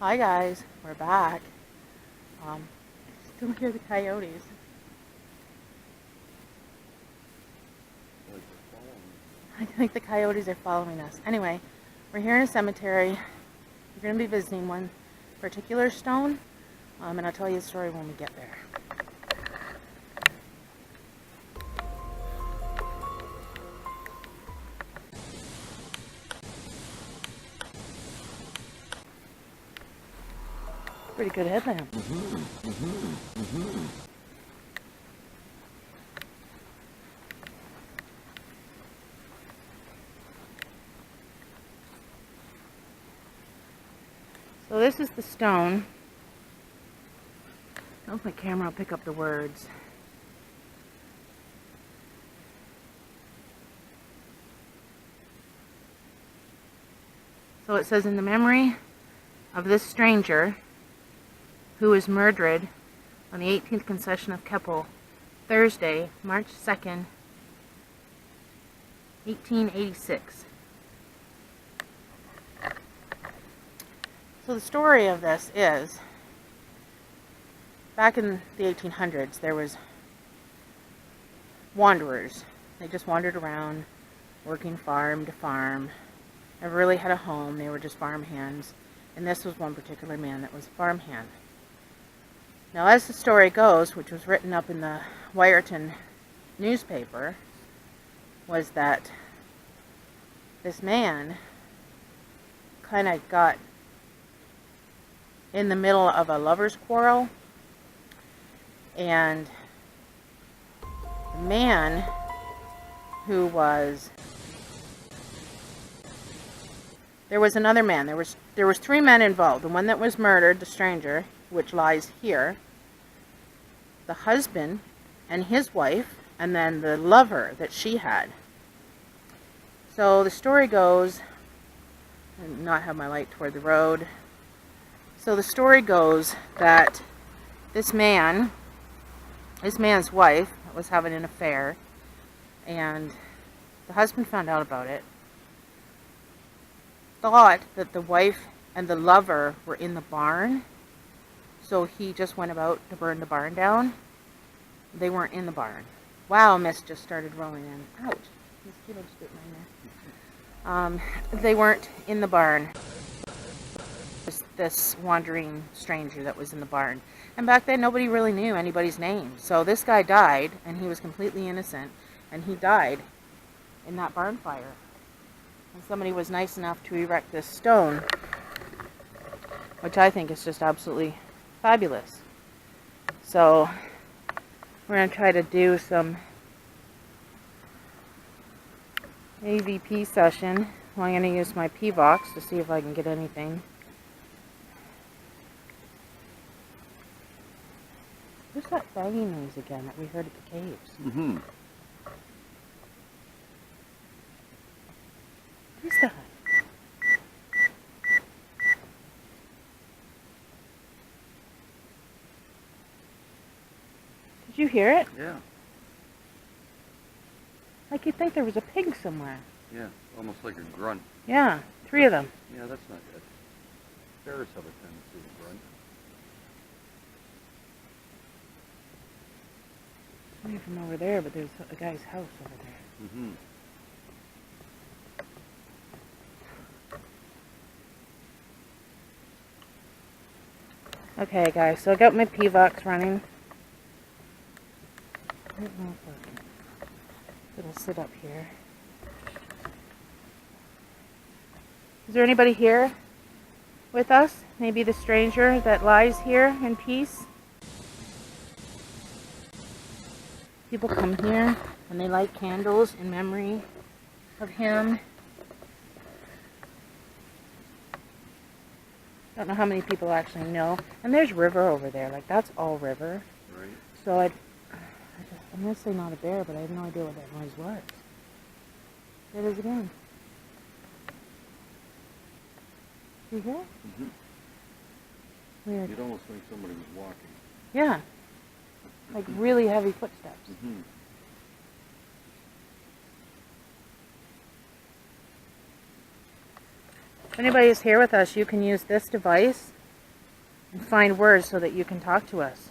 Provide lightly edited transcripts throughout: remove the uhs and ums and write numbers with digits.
Hi guys, we're back. Um, Still hear the coyotes. I think the coyotes are following us. Anyway, we're here in a cemetery. We're going to be visiting one particular stone, and I'll tell you the story when we get there. Pretty good headlamp. So this is the stone. I don't know if my camera will pick up the words. So it says, in the memory of this stranger who was murdered on the 18th concession of Keppel, Thursday, March 2nd, 1886. So the story of this is, back in the 1800s, there was wanderers. They just wandered around, working farm to farm. Never really had a home. They were just farm hands. And this was one particular man that was a farm hand. Now, as the story goes, which was written up in the Wyerton newspaper, was that this man kind of got in the middle of a lover's quarrel, and the man who was, there was another man, there was three men involved. The one that was murdered, the stranger, which lies here, the husband and his wife, and then the lover that she had. So the story goes, and not have my light toward the road. So the story goes that this man's wife was having an affair, and the husband found out about it, thought that the wife and the lover were in the barn, so he just went about to burn the barn down. They weren't in the barn. Wow, mist just started rolling in. Ouch. Mosquito just bit my neck. They weren't in the barn. This wandering stranger that was in the barn. And back then, nobody really knew anybody's name. So this guy died, and he was completely innocent, and he died in that barn fire. And somebody was nice enough to erect this stone, which I think is just absolutely fabulous. So we're going to try to do some AVP session. Well, I'm going to use my P-Vox to see if I can get anything. Who's that banging noise again that we heard at the caves? Who's that? Did you hear it? Yeah. Like you'd think there was a pig somewhere. Yeah, almost like a grunt. Yeah, three of them. Yeah, that's not good. Bears have a tendency to grunt. Coming from over there, but there's a guy's house over there. Okay, guys, so I got my P-Vox running. I don't know if it'll sit up here. Is there anybody here with us? Maybe the stranger that lies here in peace? People come here and they light candles in memory of him. I don't know how many people actually know. And there's river over there. Like, that's all river. Right. So I'm going to say not a bear, but I have no idea what that noise was. There it is again. You hear it? Weird. You'd almost think somebody was walking. Yeah. Like really heavy footsteps. If anybody is here with us, you can use this device and find words so that you can talk to us.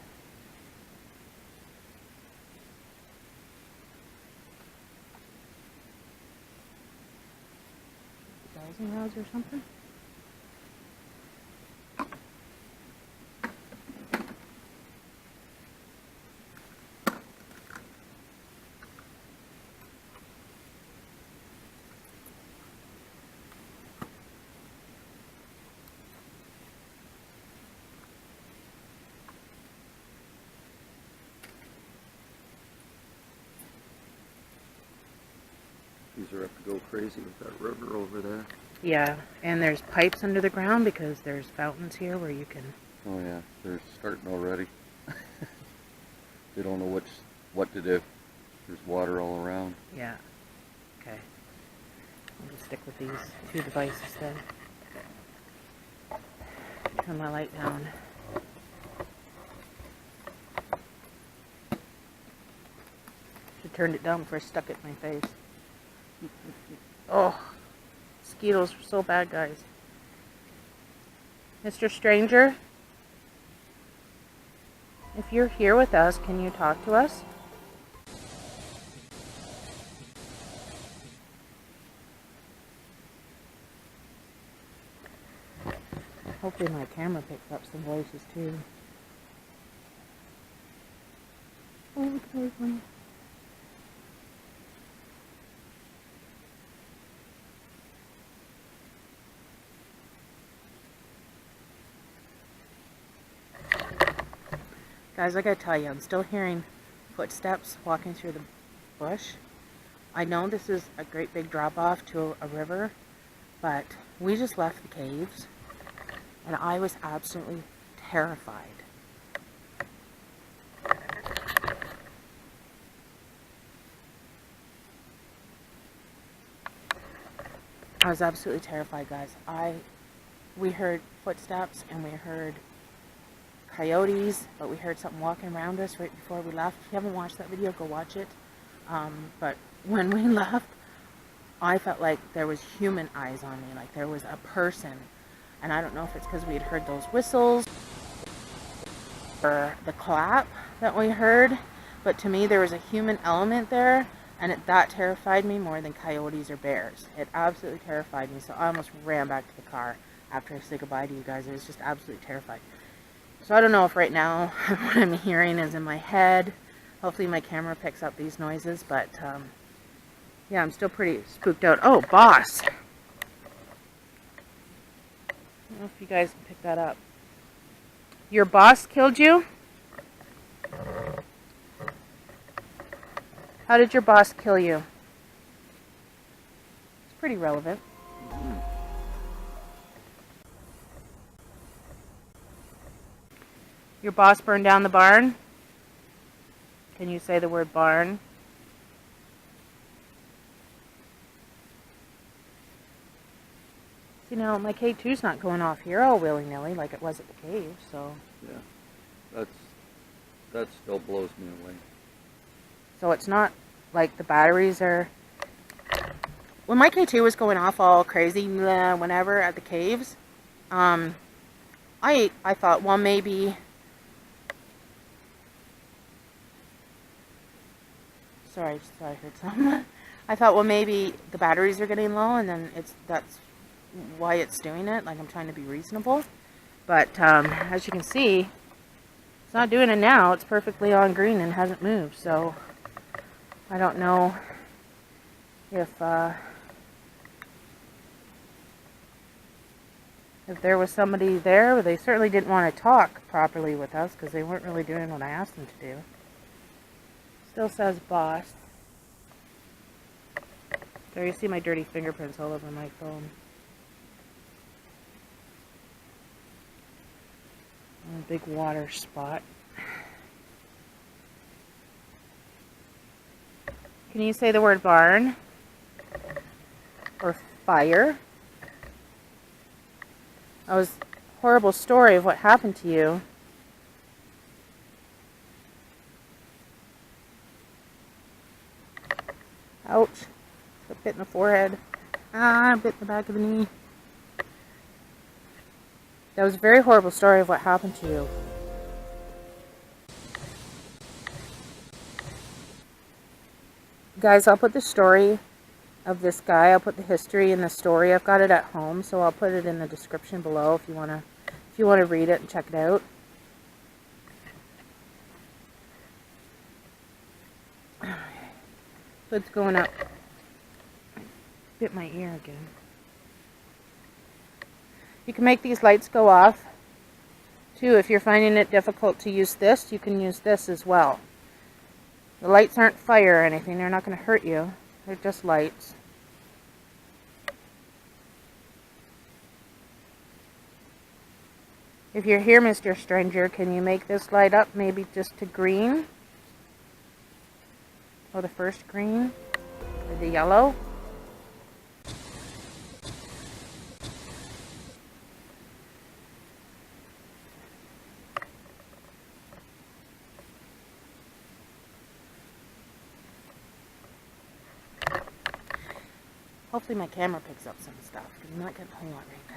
Dowsing rods or something? These are up to go crazy with that river over there. Yeah, and there's pipes under the ground because there's fountains here where you can... Oh yeah, they're starting already. They don't know what to do. There's water all around. Yeah. Okay. I'll just stick with these two devices then. Turn my light down. Should turned it down before I stuck it in my face. Oh, mosquitoes are so bad, guys. Mr. Stranger, if you're here with us, can you talk to us? Hopefully my camera picks up some voices too. Oh, there's one. Guys, I gotta tell you, I'm still hearing footsteps walking through the bush. I know this is a great big drop off to a river, but we just left the caves and I was absolutely terrified. I was absolutely terrified, guys. We heard footsteps and we heard coyotes, but we heard something walking around us right before we left. If you haven't watched that video, go watch it. But when we left, I felt like there was human eyes on me, like there was a person. And I don't know if it's because we had heard those whistles or the clap that we heard, but to me there was a human element there, and that terrified me more than coyotes or bears. It absolutely terrified me, so I almost ran back to the car after I said goodbye to you guys. I was just absolutely terrified. So I don't know if right now what I'm hearing is in my head. Hopefully my camera picks up these noises, but yeah, I'm still pretty spooked out. Oh, boss! I don't know if you guys can pick that up. Your boss killed you? How did your boss kill you? It's pretty relevant. Your boss burned down the barn? Can you say the word barn? See, now my K2's not going off here all willy-nilly like it was at the cave, so... Yeah, that still blows me away. So it's not like the batteries are... When my K2 was going off all crazy whenever at the caves, I thought, well, maybe... Sorry, I just thought I heard something. I thought, well, maybe the batteries are getting low, and then that's why it's doing it. Like, I'm trying to be reasonable. But, as you can see, it's not doing it now. It's perfectly on green and hasn't moved. So, I don't know if there was somebody there. But they certainly didn't want to talk properly with us because they weren't really doing what I asked them to do. Still says boss. There you see my dirty fingerprints all over my phone. A big water spot. Can you say the word barn? Or fire? That was a horrible story of what happened to you. Ouch. Got bit in the forehead. Ah, bit in the back of the knee. That was a very horrible story of what happened to you. Guys, I'll put the story of this guy. I'll put the history and the story. I've got it at home, so I'll put it in the description below if you wanna read it and check it out. So it's going up. Bit my ear again. You can make these lights go off too. If you're finding it difficult to use this, you can use this as well. The lights aren't fire or anything. They're not going to hurt you. They're just lights. If you're here, Mr. Stranger, can you make this light up maybe just to green? Or the first green? Or the yellow? Hopefully my camera picks up some stuff, because I'm not getting a whole lot right now.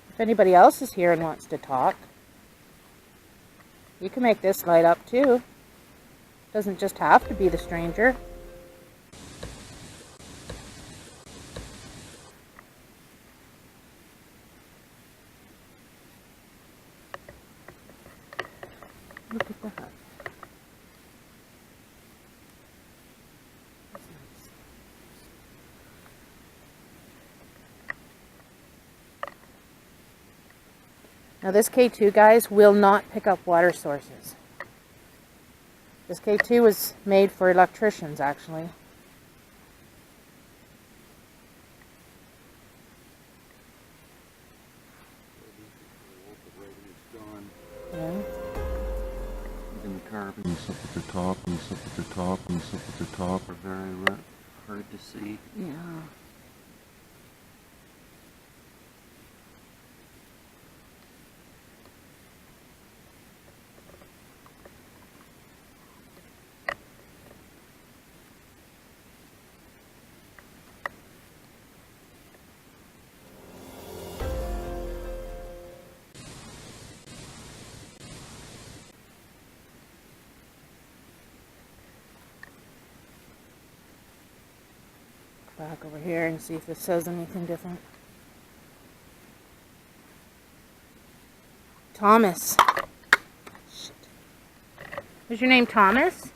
If anybody else is here and wants to talk, you can make this light up too. Doesn't just have to be the stranger. Look at that. That's nice. Now this K2, guys, will not pick up water sources. This K2 was made for electricians, actually. Yeah. In the carbons up at the top, and up at the top, and up at the top are very hard to see. Yeah. Back over here and see if this says anything different. Thomas. Shit. Is your name Thomas?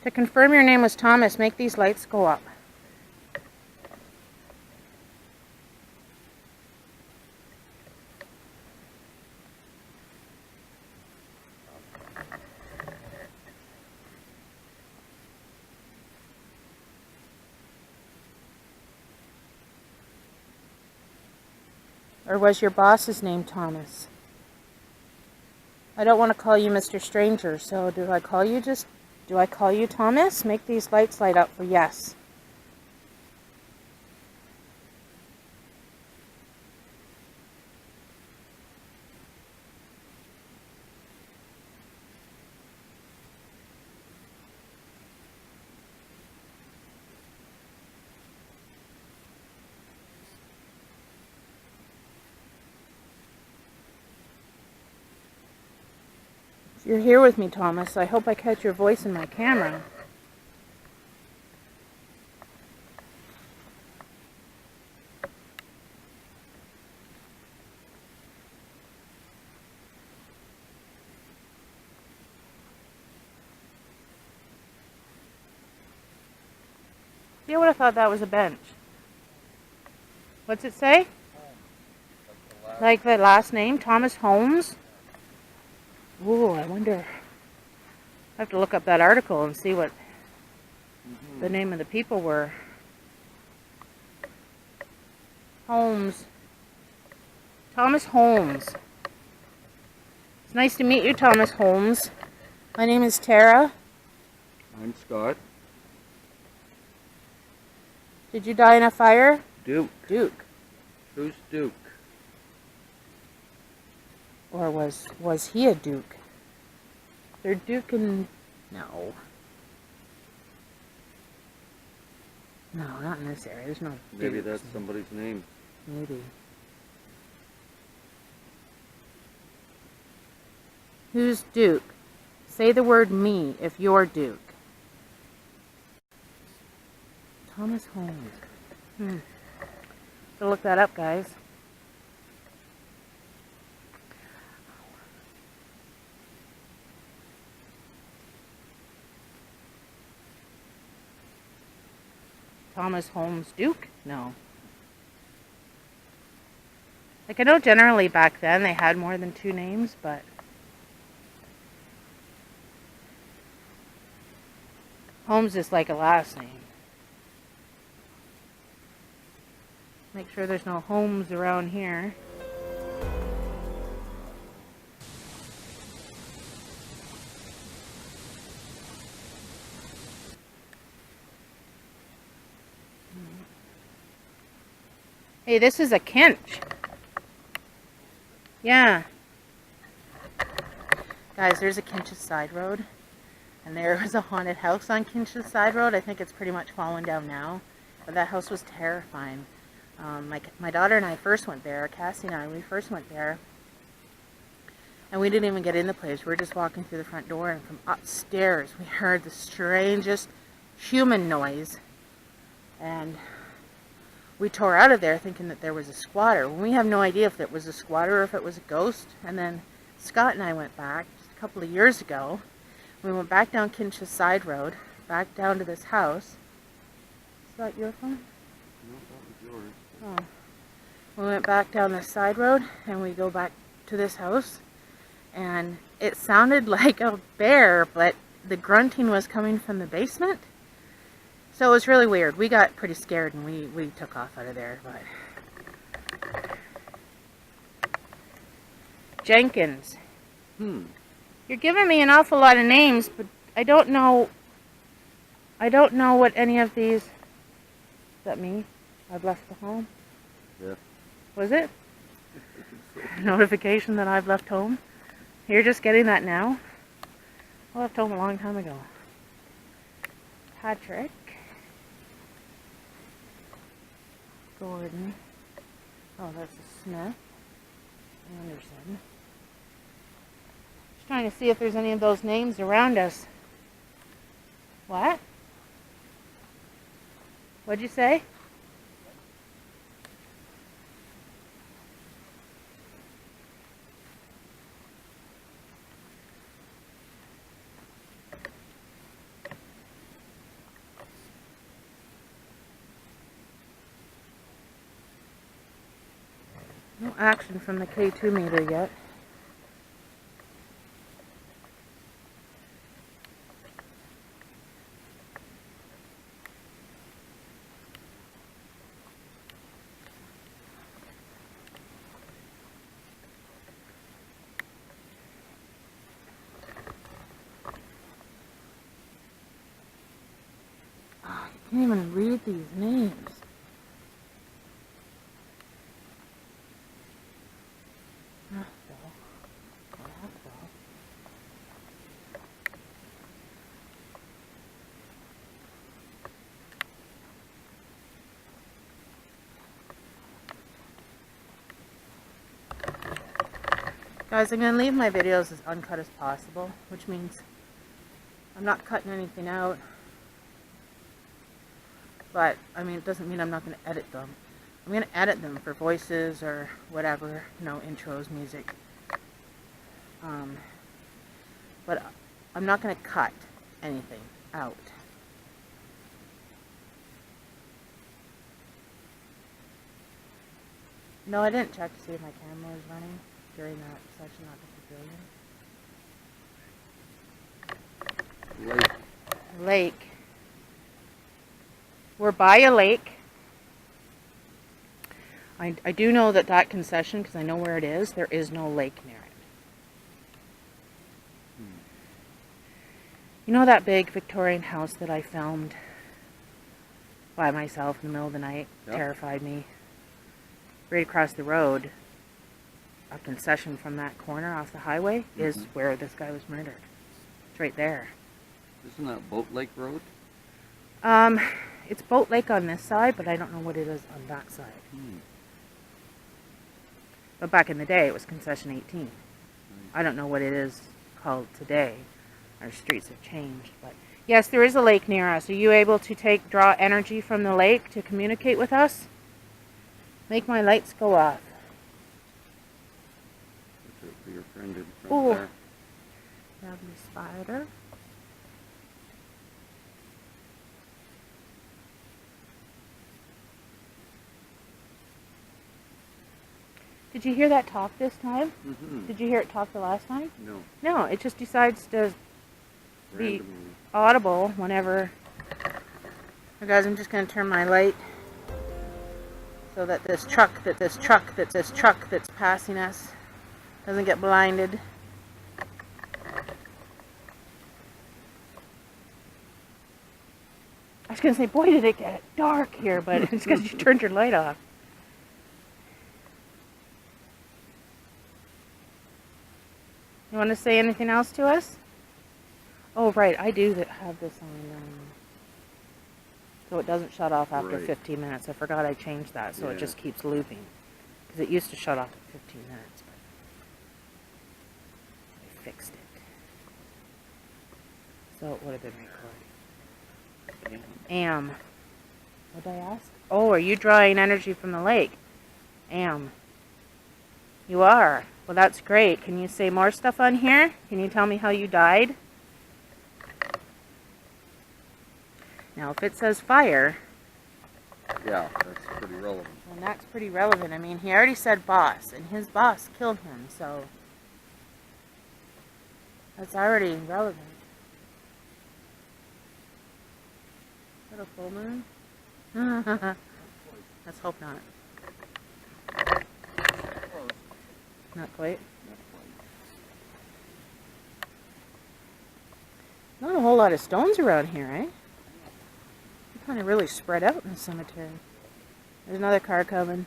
To confirm your name was Thomas, make these lights go up. Or was your boss's name Thomas? I don't want to call you Mr. Stranger, so do I call you Thomas? Make these lights light up for yes. You're here with me, Thomas. I hope I catch your voice in my camera. You would have thought that was a bench. What's it say? Like the last name, Thomas Holmes? Ooh, I wonder. I have to look up that article and see what the name of the people were. Holmes. Thomas Holmes. It's nice to meet you, Thomas Holmes. My name is Tara. I'm Scott. Did you die in a fire? Duke. Duke. Who's Duke? Or was he a duke? They're duking... No. No, not in this area. There's no Maybe dukes. that's somebody's name. Maybe. Who's duke? Say the word me if you're duke. Thomas Holmes. So look that up, guys. Thomas Holmes Duke? No. Like, I know generally back then they had more than 2 names, but... Holmes is like a last name. Make sure there's no Holmes around here. Hey, this is a Kinch. Yeah. Guys, there's a Kinch's Side Road. And there was a haunted house on Kinch's Side Road. I think it's pretty much fallen down now. But that house was terrifying. My daughter and I first went there. Cassie and I, we first went there. And we didn't even get in the place. We were just walking through the front door. And from upstairs, we heard the strangest human noise. And... we tore out of there thinking that there was a squatter. We have no idea if it was a squatter or if it was a ghost. And then Scott and I went back just a couple of years ago. We went back down Kinch's Side Road, back down to this house. Is that your phone? No, that was yours. Oh. We went back down this side road and we go back to this house. And it sounded like a bear, but the grunting was coming from the basement. So it was really weird. We got pretty scared and we took off out of there. But Jenkins. You're giving me an awful lot of names, but I don't know what any of these... Is that me? I've left the home? Yeah. Was it? Notification that I've left home? You're just getting that now? I left home a long time ago. Patrick. Gordon. Oh, that's a Smith. Anderson. Just trying to see if there's any of those names around us. What? What'd you say? No action from the K2 meter yet. Oh, you can't even read these names. Guys, I'm going to leave my videos as uncut as possible, which means I'm not cutting anything out. But, I mean, it doesn't mean I'm not going to edit them. I'm going to edit them for voices or whatever, you know, intros, music. But I'm not going to cut anything out. No, I didn't check to see if my camera was running during that section of the pavilion. Lake. We're by a lake. I do know that concession, because I know where it is, there is no lake near it. You know that big Victorian house that I filmed by myself in the middle of the night? Yep. Terrified me. Right across the road, a concession from that corner off the highway is Mhm. where this guy was murdered. It's right there. Isn't that Boat Lake Road? Um, it's Boat Lake on this side, but I don't know what it is on that side. But back in the day, it was concession 18. I don't know what it is called today. Our streets have changed, but yes, there is a lake near us. Are you able to draw energy from the lake to communicate with us? Make my lights go off. Watch out for your friend in front Ooh. there. Lovely spider. Did you hear that talk this time? Mm-hmm. Did you hear it talk the last time? No. No, it just decides to be Randomly. audible whenever. Oh, guys, I'm just going to turn my light so that this truck that's passing us doesn't get blinded. I was going to say, boy, did it get dark here, but it's because you turned your light off. You want to say anything else to us? Oh, right, I do have this on, so it doesn't shut off after Right. 15 minutes. I forgot I changed that, so it Yeah. just keeps looping. Because it used to shut off at 15 minutes, but I fixed it. So it would have been recording. What did I ask? Oh, are you drawing energy from the lake? You are. Well, that's great. Can you say more stuff on here? Can you tell me how you died? Now, if it says fire, Yeah, that's pretty relevant. then that's pretty relevant. I mean, he already said boss, and his boss killed him, so that's already relevant. Is that a full moon? Let's hope not. Not quite. Not a whole lot of stones around here, eh? They're kind of really spread out in the cemetery. There's another car coming.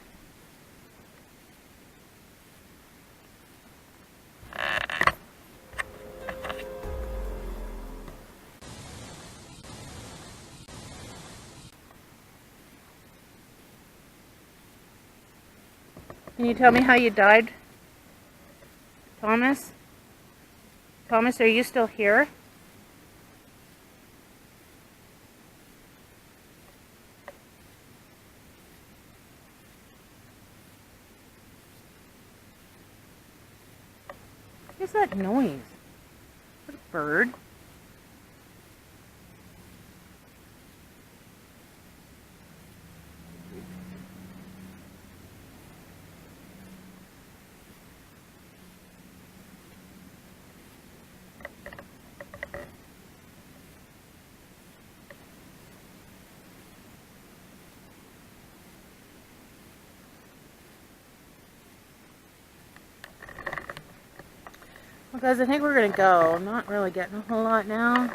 Can you tell me how you died, Thomas? Thomas, are you still here? What is that noise? What a bird? Well, guys, I think we're gonna go. I'm not really getting a whole lot now,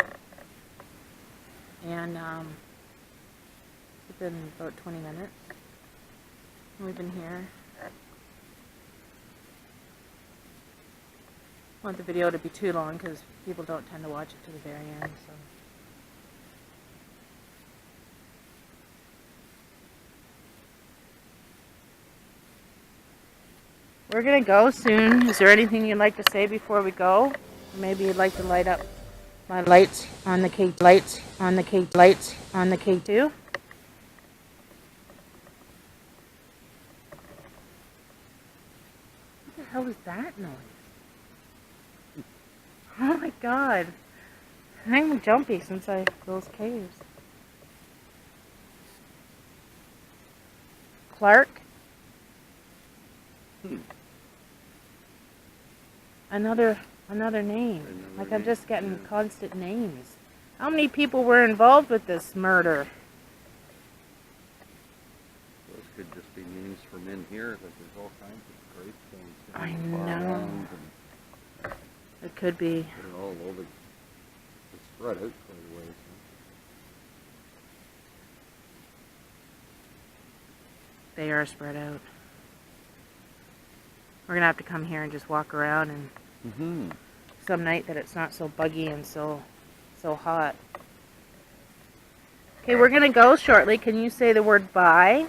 and it's been about 20 minutes. We've been here. I want the video to be too long because people don't tend to watch it to the very end. So. We're gonna go soon. Is there anything you'd like to say before we go? Maybe you'd like to light up my lights on the K, lights on the K2. What the hell is that noise? Oh my god. I'm jumpy since those caves. Clark? Another name. Like I'm just getting constant names. How many people were involved with this murder? Those could just be names from in here. Like there's all kinds of gravestones. I down the far know. end, and It could be. they're all over. It's spread out quite a ways. They are spread out. We're gonna have to come here and just walk around, and Mm-hmm. some night that it's not so buggy and so hot. Okay, we're gonna go shortly. Can you say the word bye?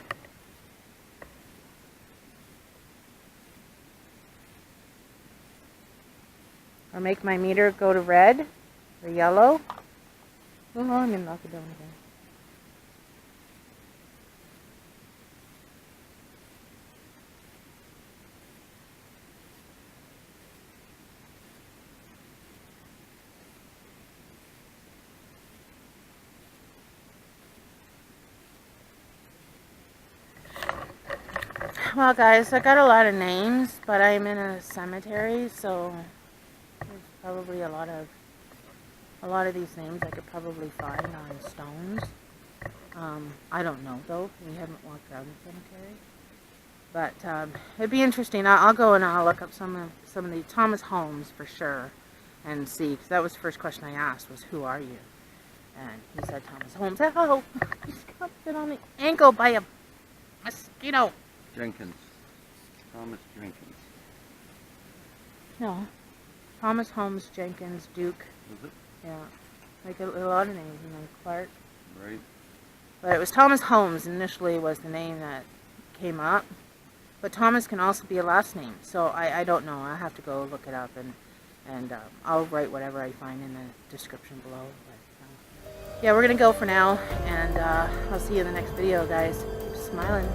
Or make my meter go to red or yellow? Oh, I'm gonna knock it down again. Well, guys, I got a lot of names, but I'm in a cemetery, so there's probably a lot of these names I could probably find on stones. I don't know though. We haven't walked around the cemetery, but it'd be interesting. I'll go and I'll look up some of the Thomas Holmes for sure, and see, because that was the first question I asked was, "Who are you?" And he said Thomas Holmes. Oh, he's got bit on the ankle by a mosquito. Jenkins. Thomas Jenkins. No, Thomas Holmes Jenkins Duke. Was it? Yeah, like a lot of names, Clark. Right. But it was Thomas Holmes initially was the name that came up. But Thomas can also be a last name, so I don't know. I have to go look it up, and I'll write whatever I find in the description below. But, yeah, we're gonna go for now, and I'll see you in the next video, guys. Keep smiling.